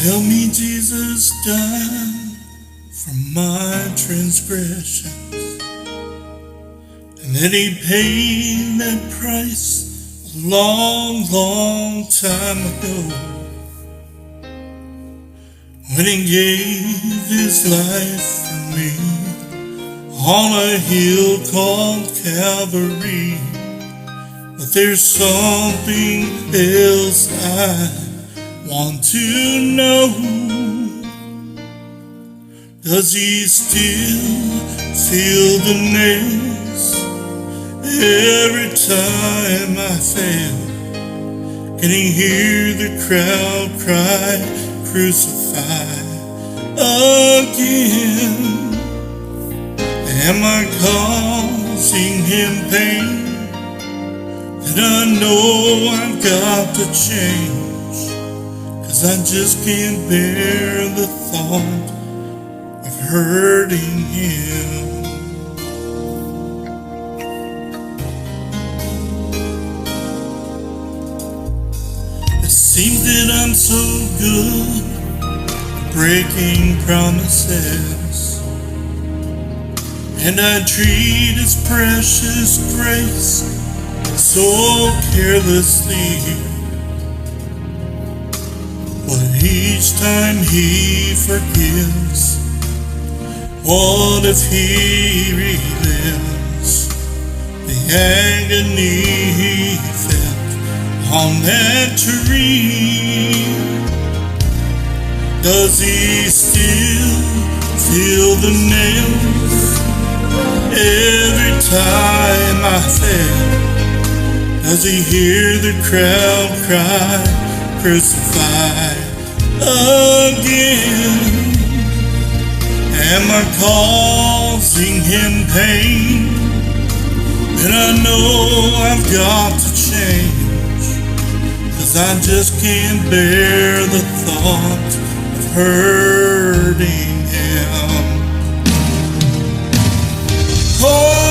Tell me Jesus died for my transgressions, and that he paid that price a long, long time ago, when he gave his life for me on a hill called Calvary. But there's something else I want to know. Does he still feel the nails every time I fail? Can he hear the crowd cry, crucify again? Am I causing him pain that I know I've got to change? 'Cause I just can't bear the thought of hurting him. It seems that I'm so good at breaking promises, and I treat his precious grace so carelessly. But each time he forgives, what if he relives the agony he felt on that tree? Does he still feel the nails every time I fail? Does he hear the crowd cry, crucify again? Am I causing him pain that I know I've got to change? 'Cause I just can't bear the thought of hurting him. Oh,